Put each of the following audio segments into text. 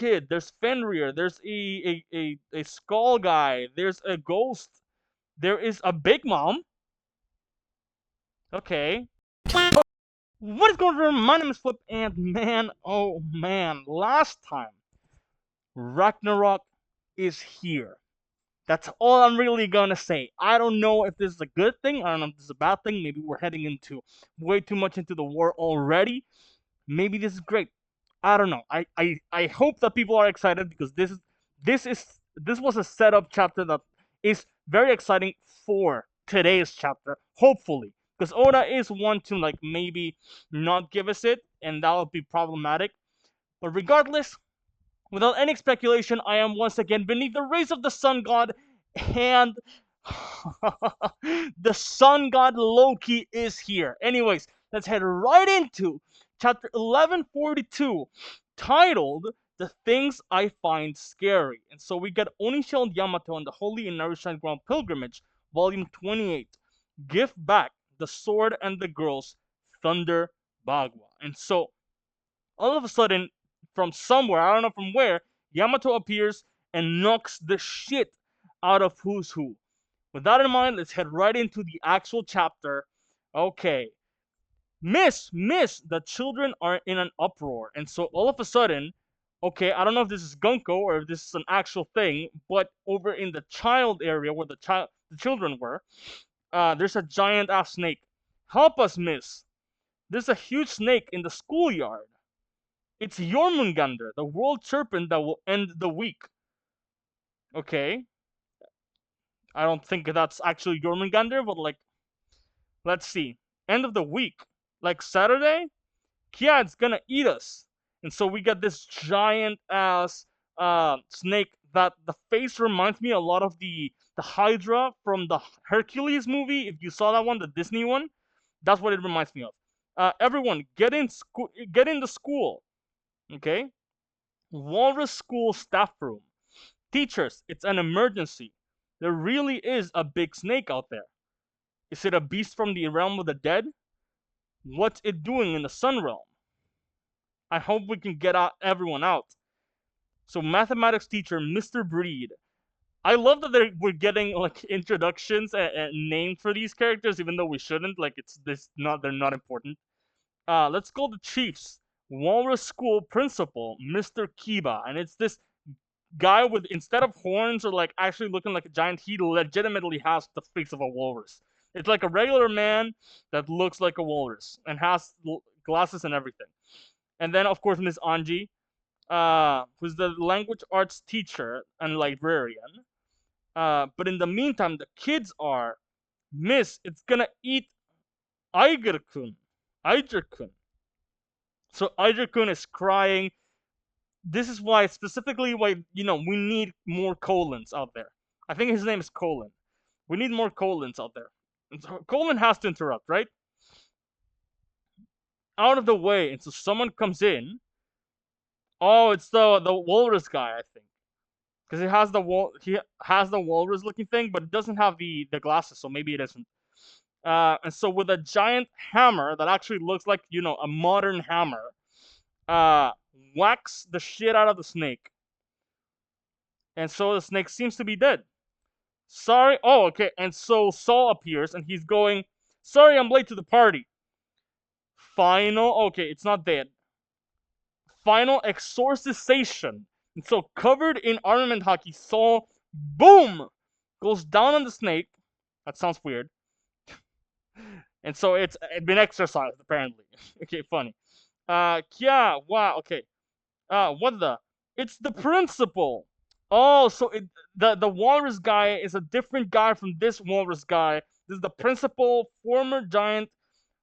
kid, there's Fenrir, there's a skull guy, there's a ghost, there is a big mom. Okay. What is going on? My name is Flip, and man, oh man, last time Ragnarok is here. That's all I'm really gonna say. I don't know if this is a good thing. I don't know if this is a bad thing. Maybe we're heading into way too much into the war already. Maybe this is great. I don't know. I hope that people are excited because this was a setup chapter that is very exciting for today's chapter. Hopefully, because Oda is one to like maybe not give us it, and that would be problematic. But regardless, without any speculation, I am once again beneath the rays of the sun god, and the sun god Loki is here. Anyways, let's head right into chapter 1142, titled The Things I Find Scary. And so we get Onisha and Yamato on the Holy and Narushan Ground Pilgrimage, Volume 28. Give back the sword and the girls, Thunder Bagua. And so all of a sudden, from somewhere, I don't know from where, Yamato appears and knocks the shit out of Who's Who. With that in mind, let's head right into the actual chapter. Okay. Miss, the children are in an uproar. And so all of a sudden, okay, I don't know if this is Gunko or if this is an actual thing, but over in the child area where the children were, there's a giant ass snake. Help us, miss. There's a huge snake in the schoolyard. It's Jormungandr, the world serpent that will end the week. Okay. I don't think that's actually Jormungandr, but like, let's see. End of the week. Like Saturday? Yeah, it's gonna eat us. And so we got this giant ass snake that the face reminds me a lot of the Hydra from the Hercules movie. If you saw that one, the Disney one, that's what it reminds me of. Everyone, get in the school. Okay? Walrus School staff room. Teachers, it's an emergency. There really is a big snake out there. Is it a beast from the realm of the dead? What's it doing in the sun realm? I hope we can get everyone out. So mathematics teacher, Mr. Breed. I love that we're getting like introductions and names for these characters, even though we shouldn't. Like they're not important. Let's go to Chiefs. Walrus School principal, Mr. Kiba, and it's this guy with, instead of horns or like actually looking like a giant, he legitimately has the face of a walrus. It's like a regular man that looks like a walrus and has glasses and everything. And then of course Miss Anji, who's the language arts teacher and librarian. But in the meantime, the kids are, Miss, it's gonna eat Aiger-kun. Aiger-kun. So Aiger-kun is crying. This is why, specifically why, we need more Colons out there. I think his name is Colon. We need more Colons out there. And so Colon has to interrupt, right? Out of the way, and so someone comes in. Oh, it's the walrus guy, I think. Because he has the walrus looking thing, but it doesn't have the glasses, so maybe it isn't. And so with a giant hammer that actually looks like, a modern hammer, whacks the shit out of the snake. And so the snake seems to be dead. Sorry. Oh, okay. And so Saul appears and he's going, sorry, I'm late to the party. Final. Okay, it's not dead. Final exorcisation. And so covered in armament hockey, Saul, boom, goes down on the snake. That sounds weird. And so it's been exorcised, apparently. Okay, funny. Yeah, wow, okay. What the? It's the principal. Oh, so the walrus guy is a different guy from this walrus guy. This is the principal, former giant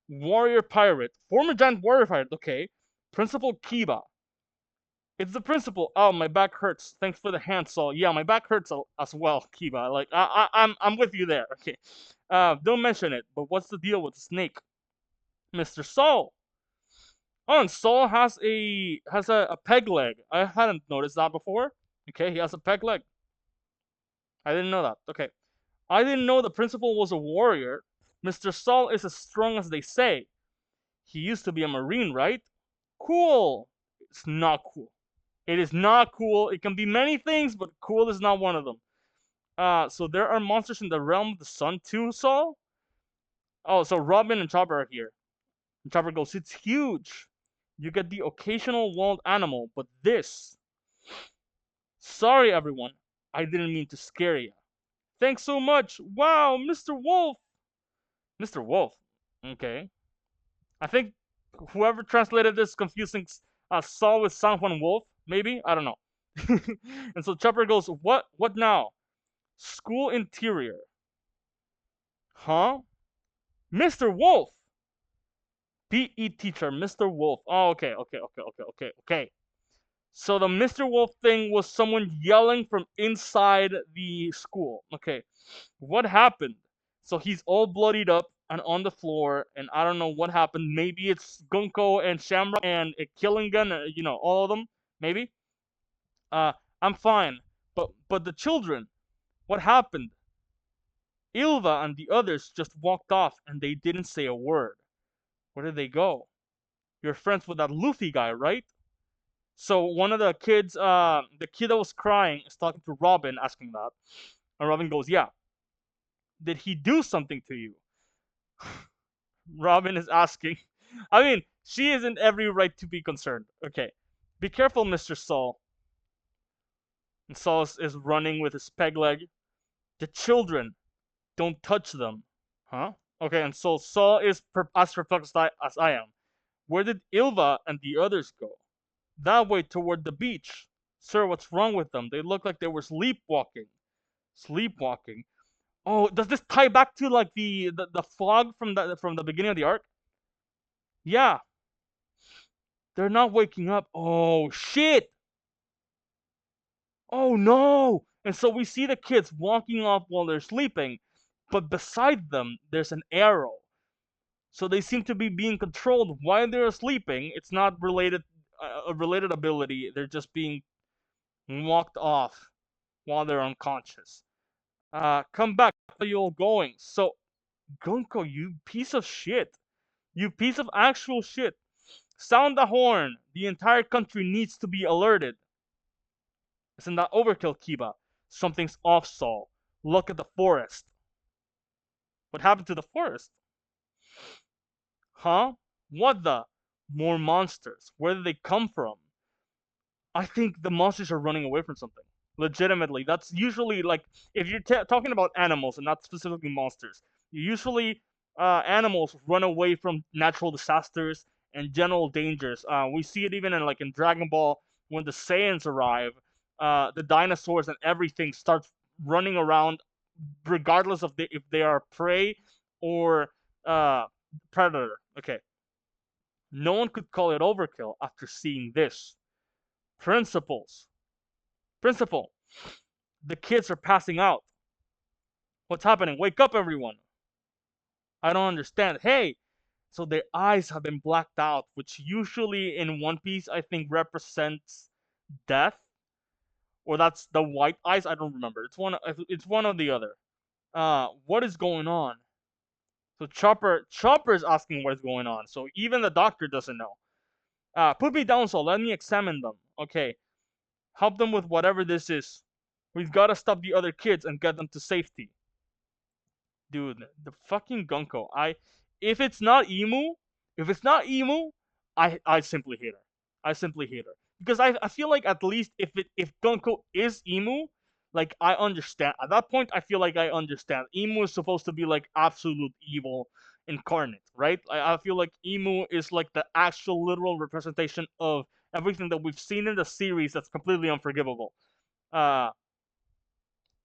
warrior pirate. Former giant warrior pirate, okay. Principal Kiba. It's the principal. Oh, my back hurts. Thanks for the hand, Saul. Yeah, my back hurts as well, Kiba. Like I'm with you there. Okay. Don't mention it. But what's the deal with the snake, Mr. Saul? Oh, and Saul has a peg leg. I hadn't noticed that before. Okay, he has a peg leg. I didn't know that. Okay. I didn't know the principal was a warrior. Mr. Saul is as strong as they say. He used to be a marine, right? Cool. It's not cool. It is not cool. It can be many things, but cool is not one of them. So there are monsters in the realm of the sun too, Saul? Oh, so Robin and Chopper are here. And Chopper goes, it's huge. You get the occasional wild animal, but this. Sorry, everyone. I didn't mean to scare you. Thanks so much. Wow, Mr. Wolf. Mr. Wolf. Okay. I think whoever translated this confusing Saul with San Juan Wolf, maybe? I don't know. And so Chopper goes, what? What now? School interior. Huh? Mr. Wolf. PE teacher, Mr. Wolf. Oh, okay. So the Mr. Wolf thing was someone yelling from inside the school. Okay. What happened? So he's all bloodied up and on the floor, and I don't know what happened. Maybe it's Gunko and Shamrock and Killingan, all of them. Maybe. Uh, I'm fine. But the children, what happened? Ilva and the others just walked off and they didn't say a word. Where did they go? You're friends with that Luffy guy, right? So one of the kids, the kid that was crying, is talking to Robin, asking that. And Robin goes, yeah. Did he do something to you? Robin is asking. I mean, she is in every right to be concerned. Okay. Be careful, Mr. Saul. And Saul is running with his peg leg. The children, don't touch them. Huh? Okay, and so Saul is as perplexed as I am. Where did Ilva and the others go? That way toward the beach. Sir, what's wrong with them? They look like they were sleepwalking. Sleepwalking? Oh, does this tie back to like the fog from the beginning of the arc? Yeah. They're not waking up. Oh shit. Oh no. And so we see the kids walking off while they're sleeping, but beside them there's an arrow. So they seem to be being controlled while they're sleeping. It's not a related ability. They're just being walked off while they're unconscious. Come back. Where are you all going? So, Gunko, you piece of shit. You piece of actual shit. Sound the horn. The entire country needs to be alerted. Isn't that overkill, Kiba? Something's off, Saul. Look at the forest. What happened to the forest? Huh? What the? More monsters. Where did they come from? I think the monsters are running away from something. Legitimately, that's usually like if you're talking about animals and not specifically monsters. Usually, animals run away from natural disasters and general dangers. We see it even in Dragon Ball when the Saiyans arrive. The dinosaurs and everything starts running around, regardless of if they are prey or predator. Okay, no one could call it overkill after seeing this. Principles. Principal, the kids are passing out. What's happening? Wake up, everyone. I don't understand. Hey, so their eyes have been blacked out, which usually in One Piece I think represents death, or that's the white eyes. I don't remember. It's one or the other. What is going on? So Chopper is asking what is going on. So even the doctor doesn't know. Put me down, so let me examine them. Okay, help them with whatever this is. We've got to stop the other kids and get them to safety. Dude, the fucking Gunko. If it's not Emu, I simply hate her. I simply hate her because I feel like at least if Gunko is Emu, like I understand. At that point, I feel like I understand. Emu is supposed to be like absolute evil incarnate, right? I feel like Emu is like the actual literal representation of everything that we've seen in the series that's completely unforgivable. Uh,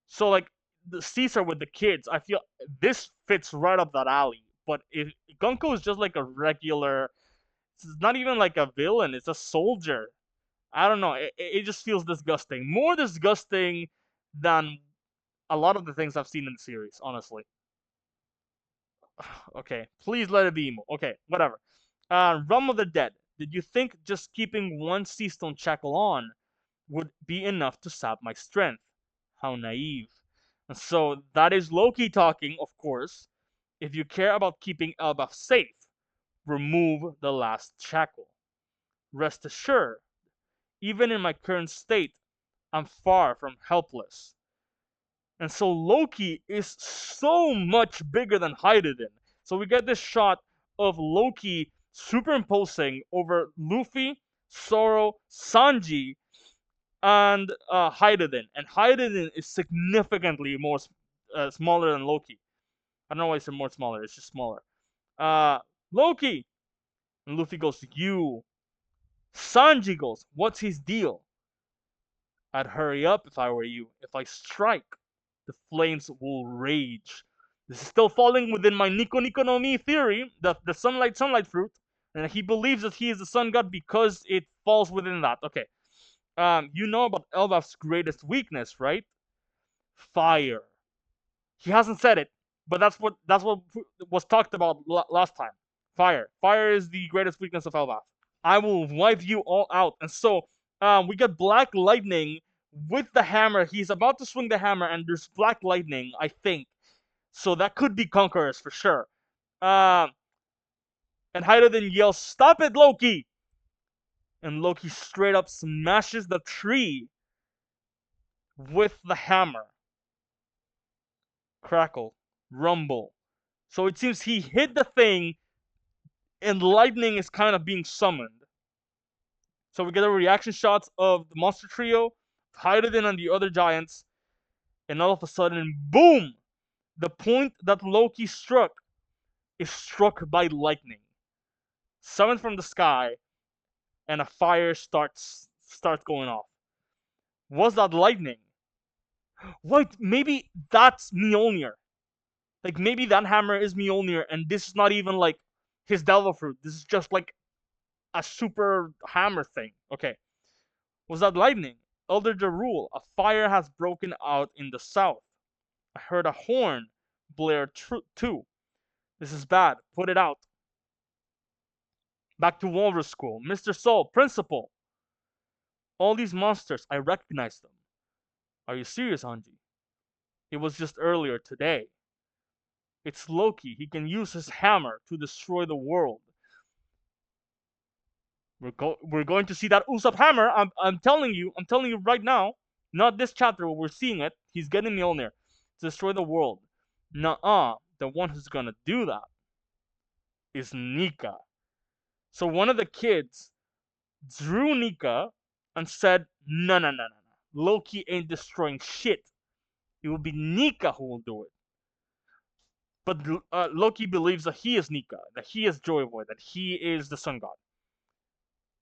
so like the Caesar with the kids, I feel this fits right up that alley. But if Gunko is just like a regular, it's not even like a villain. It's a soldier. I don't know. It just feels disgusting. More disgusting than a lot of the things I've seen in the series, honestly. Okay, please let it be emo. Okay, whatever. Realm of the Dead. Did you think just keeping one sea stone shackle on would be enough to sap my strength? How naive. And so that is Loki talking, of course. If you care about keeping Elbaf safe, remove the last shackle. Rest assured, Even in my current state, I'm far from helpless. And so Loki is so much bigger than Hydrogen. So we get this shot of Loki superimposing over Luffy, Zoro, Sanji, and Hydrogen. And Hydrogen is significantly more smaller than Loki. I don't know why it's more smaller. It's just smaller. Uh, Loki, and Luffy goes, "You." Sanji goes, "What's his deal?" "I'd hurry up if I were you. If I strike, the flames will rage." This is still falling within my Nico Nico no Mi theory, the sunlight fruit, and he believes that he is the sun god because it falls within that. Okay. You know about Elbaf's greatest weakness, right? Fire. He hasn't said it, but that's what was talked about last time. Fire. Fire is the greatest weakness of Elbaf. "I will wipe you all out." And so we get Black Lightning with the hammer. He's about to swing the hammer, and there's Black Lightning, I think. So that could be Conquerors for sure. Um, and Hyde yells, "Stop it, Loki!" And Loki straight up smashes the tree with the hammer. Crackle, rumble. So it seems he hit the thing, and lightning is kind of being summoned. So we get a reaction shots of the monster trio, Hydrogen and the other giants, and all of a sudden, boom! The point that Loki struck is struck by lightning, summoned from the sky, and a fire starts going off. Was that lightning? Wait, maybe that's Mjolnir. Like maybe that hammer is Mjolnir, and this is not even like his Delva fruit. This is just like a super hammer thing. Okay. Was that lightning? Elder Rule, a fire has broken out in the south. I heard a horn blare too. This is bad. Put it out. Back to Walrus School. Mr. Soul, principal. All these monsters, I recognize them. Are you serious, Anji? It was just earlier today. It's Loki. He can use his hammer to destroy the world. We're going to see that Usopp hammer. I'm telling you right now. Not this chapter, but we're seeing it. He's getting Mjolnir to destroy the world. Nuh-uh. The one who's gonna do that is Nika. So one of the kids drew Nika and said, "No, no, no, no, no. Loki ain't destroying shit. It will be Nika who will do it." But Loki believes that he is Nika, that he is Joy Boy, that he is the sun god.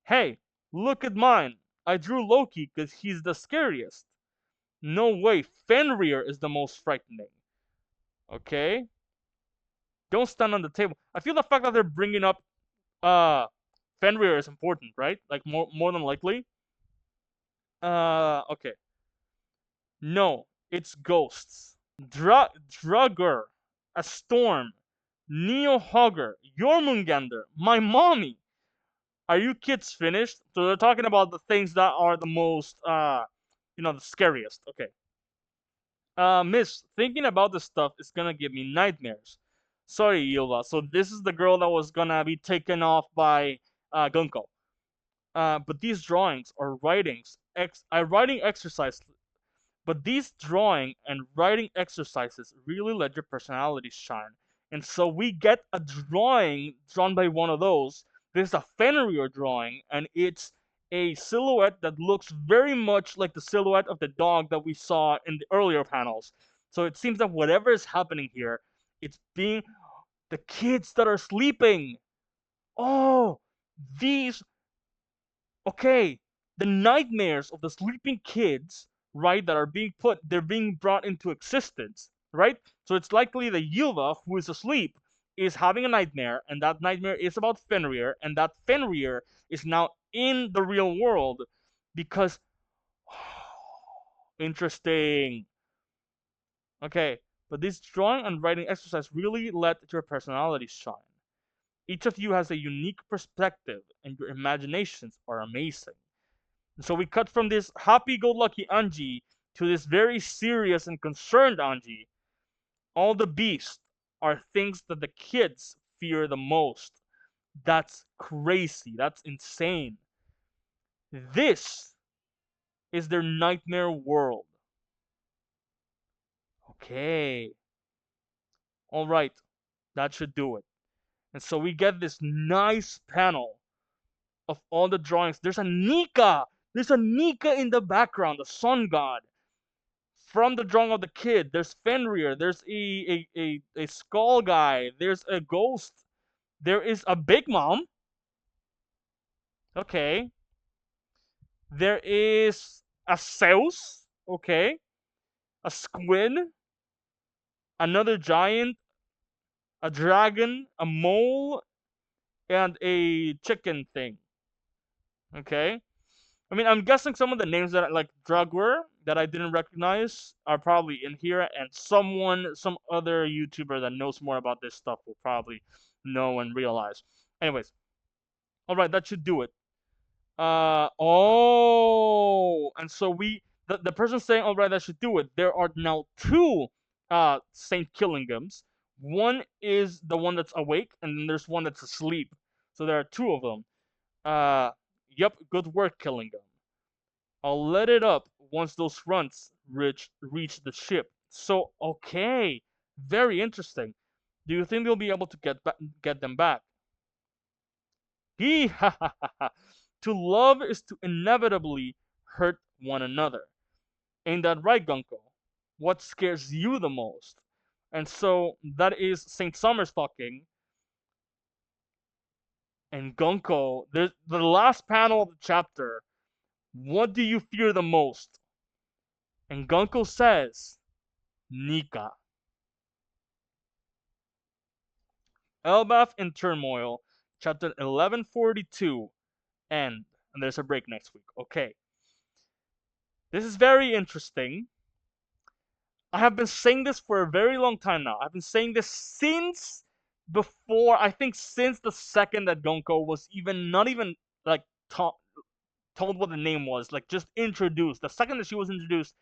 "Hey, look at mine. I drew Loki because he's the scariest." "No way, Fenrir is the most frightening." Okay? Don't stand on the table. I feel the fact that they're bringing up Fenrir is important, right? Like more than likely. Okay. "No, it's ghosts. Drugger, a storm, Neo Hogger, Jormungandr, my mommy." Are you kids finished? So they're talking about the things that are the most, the scariest. Okay. Miss, thinking about this stuff is gonna give me nightmares. Sorry, Yuva. So this is the girl that was gonna be taken off by Gunko. But these drawings or writings, writing exercise. But these drawing and writing exercises really let your personality shine. And so we get a drawing drawn by one of those. This is a Fenrir drawing, and it's a silhouette that looks very much like the silhouette of the dog that we saw in the earlier panels. So it seems that whatever is happening here, it's being the kids that are sleeping. Oh, these okay, the nightmares of the sleeping kids, right, that are they're being brought into existence, right? So it's likely that Yuva, who is asleep, is having a nightmare, and that nightmare is about Fenrir, and that Fenrir is now in the real world because interesting. Okay, but this drawing and writing exercise really let your personality shine. Each of you has a unique perspective, and your imaginations are amazing. So we cut from this happy-go-lucky Anji to this very serious and concerned Anji. All the beasts are things that the kids fear the most. That's crazy. That's insane. This is their nightmare world. Okay. All right. That should do it. And so we get this nice panel of all the drawings. There's a Nika. There's a Nika in the background, the sun god. From the drawing of the kid, there's Fenrir. There's a skull guy. There's a ghost. There is a Big Mom. Okay. There is a Zeus. Okay. A squid. Another giant. A dragon. A mole. And a chicken thing. Okay. I mean, I'm guessing some of the names that like Drugwer that I didn't recognize are probably in here, and some other YouTuber that knows more about this stuff will probably know and realize. Anyways, all right, that should do it. And so the person saying, all right, that should do it. There are now two Saint Killingams. One is the one that's awake, and then there's one that's asleep. So there are two of them. Yep, good work, Killingam. I'll let it up once those fronts reach the ship. So, okay, very interesting. Do you think they'll be able to get them back? Ha ha ha ha. To love is to inevitably hurt one another. Ain't that right, Gunko? What scares you the most? And so that is Saint Summers talking. And Gunko, the last panel of the chapter. What do you fear the most? And Gunko says, Nika. Elbaf in Turmoil, chapter 1142, end. And there's a break next week. Okay. This is very interesting. I have been saying this for a very long time now. I've been saying this since before, I think since the second that Gonko was not even like told what the name was, like just introduced. The second that she was introduced,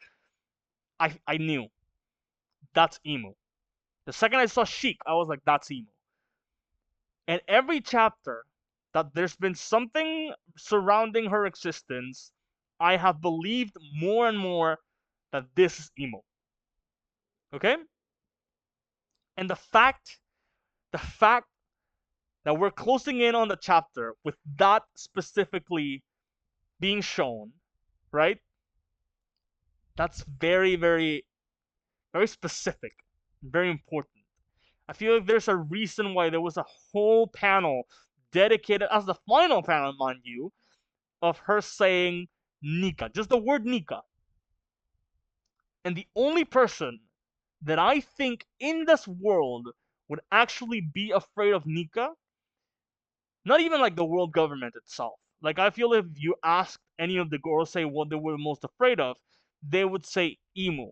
I knew that's Emu. The second I saw Sheik, I was like, that's Emu. And every chapter that there's been something surrounding her existence, I have believed more and more that this is Emo. Okay? And the fact that we're closing in on the chapter with that specifically being shown, right? That's very, very, very specific, very important. I feel like there's a reason why there was a whole panel dedicated, as the final panel, mind you, of her saying Nika, just the word Nika. And the only person that I think in this world would actually be afraid of Nika, not even like the world government itself. Like I feel if you asked any of the Gorosei what they were most afraid of, they would say Emu.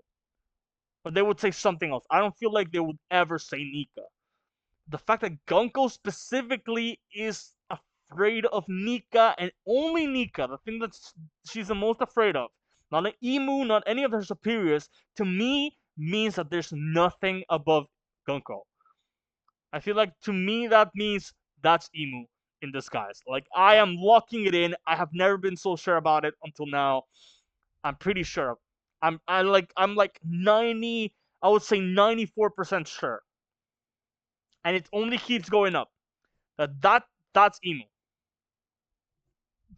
But they would say something else. I don't feel like they would ever say Nika. The fact that Gunko specifically is afraid of Nika and only Nika, the thing that she's the most afraid of, not an Emu, not any of her superiors, to me means that there's nothing above Gunko. I feel like to me that means that's Emu in disguise. Like I am locking it in. I have never been so sure about it until now. I'm pretty sure. I'm like 90, I would say 94% sure. And it only keeps going up. That's Emu.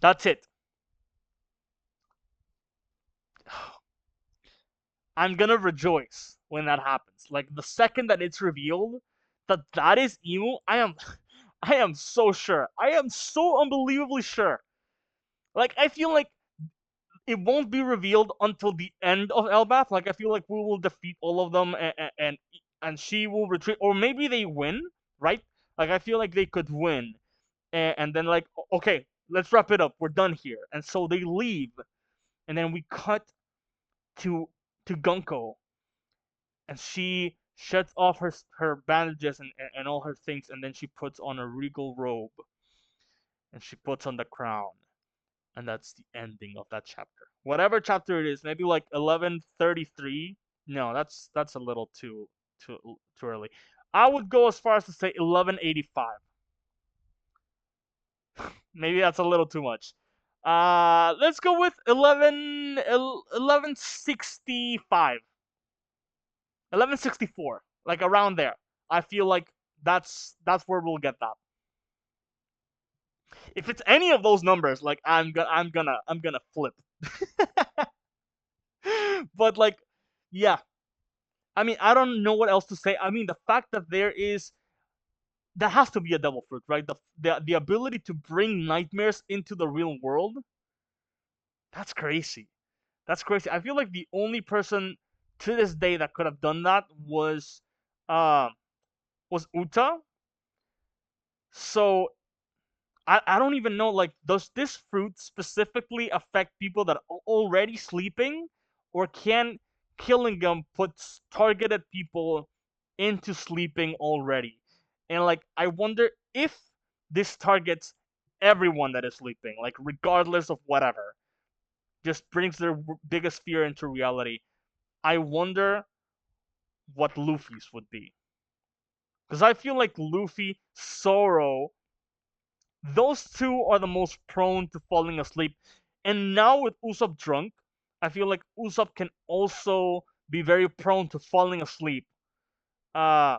That's it. I'm gonna rejoice when that happens. Like the second that it's revealed that that is Emu, I am so sure. I am so unbelievably sure. Like I feel like it won't be revealed until the end of Elbath. Like I feel like we will defeat all of them, and she will retreat, or maybe they win, right? Like I feel like they could win, and then like okay, let's wrap it up. We're done here, and so they leave, and then we cut to Gunko, and she sheds off her bandages and all her things, and then she puts on a regal robe, and she puts on the crown, and that's the ending of that chapter. Whatever chapter it is, maybe like 1133. No, that's a little too early. I would go as far as to say 1185. Maybe that's a little too much. Let's go with 1165. 1164. Like around there. I feel like that's where we'll get that. If it's any of those numbers, like I'm gonna flip. But like, yeah. I mean, I don't know what else to say. I mean, the fact that that has to be a devil fruit, right? The ability to bring nightmares into the real world. That's crazy. That's crazy. I feel like the only person to this day that could have done that uh, was Uta. So I don't even know, like, does this fruit specifically affect people that are already sleeping, or can killing them puts targeted people into sleeping already? And like, I wonder if this targets everyone that is sleeping, like regardless of whatever, just brings their biggest fear into reality. I wonder what Luffy's would be, because I feel like Luffy, Zoro, those two are the most prone to falling asleep. And now with Usopp drunk, I feel like Usopp can also be very prone to falling asleep. Uh,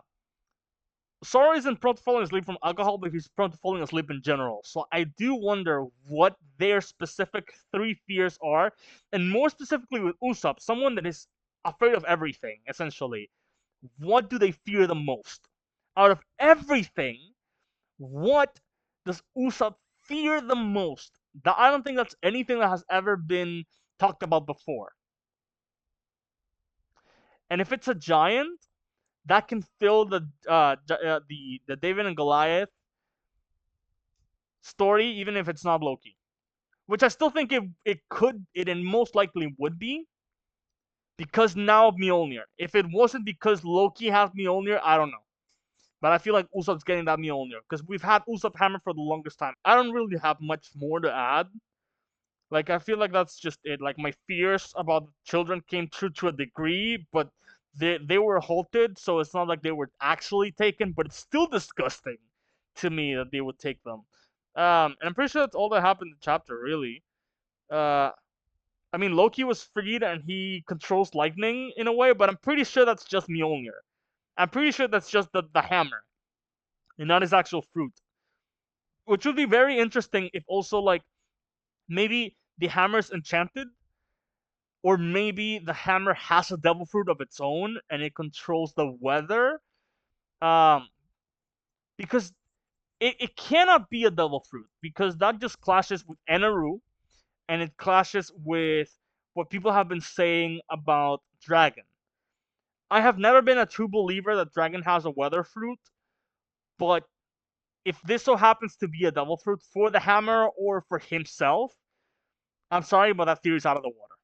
Zoro isn't prone to falling asleep from alcohol, but he's prone to falling asleep in general. So I do wonder what their specific three fears are, and more specifically with Usopp, someone that is afraid of everything, essentially. What do they fear the most? Out of everything, what does Usopp fear the most? I don't think that's anything that has ever been talked about before. And if it's a giant, that can fill the David and Goliath story, even if it's not Loki. Which I still think it and most likely would be, because now of Mjolnir. If it wasn't because Loki has Mjolnir, I don't know. But I feel like Usopp's getting that Mjolnir, because we've had Usopp Hammer for the longest time. I don't really have much more to add. Like, I feel like that's just it. Like, my fears about children came true to a degree, but they were halted, so it's not like they were actually taken, but it's still disgusting to me that they would take them. And I'm pretty sure that's all that happened in the chapter, really. Uh, I mean, Loki was freed and he controls lightning in a way, but I'm pretty sure that's just Mjolnir. I'm pretty sure that's just the hammer, and not his actual fruit. Which would be very interesting if also, like, maybe the hammer's enchanted, or maybe the hammer has a devil fruit of its own and it controls the weather. Um, because it cannot be a devil fruit, because that just clashes with Enaru, and it clashes with what people have been saying about Dragon. I have never been a true believer that Dragon has a weather fruit, but if this so happens to be a devil fruit for the hammer or for himself, I'm sorry, but that theory's out of the water.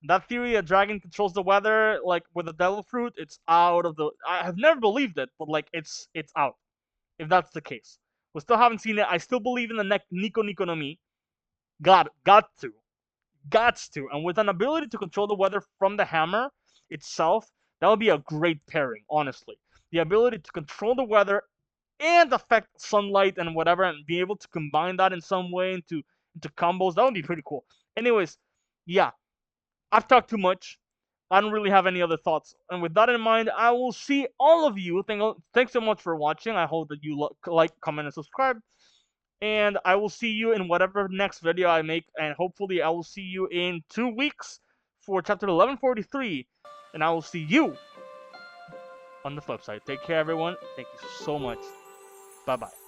That theory that Dragon controls the weather, like with the devil fruit, it's out of the. I have never believed it, but like it's out. If that's the case, we still haven't seen it. I still believe in the Nico Nico no Mi. Got to, and with an ability to control the weather from the hammer itself, that would be a great pairing. Honestly, the ability to control the weather and affect sunlight and whatever, and be able to combine that in some way into combos, that would be pretty cool. Anyways, yeah, I've talked too much. I don't really have any other thoughts. And with that in mind, I will see all of you. Thanks so much for watching. I hope that you like, comment, and subscribe. And I will see you in whatever next video I make. And hopefully I will see you in 2 weeks for chapter 1143. And I will see you on the flip side. Take care, everyone. Thank you so much. Bye-bye.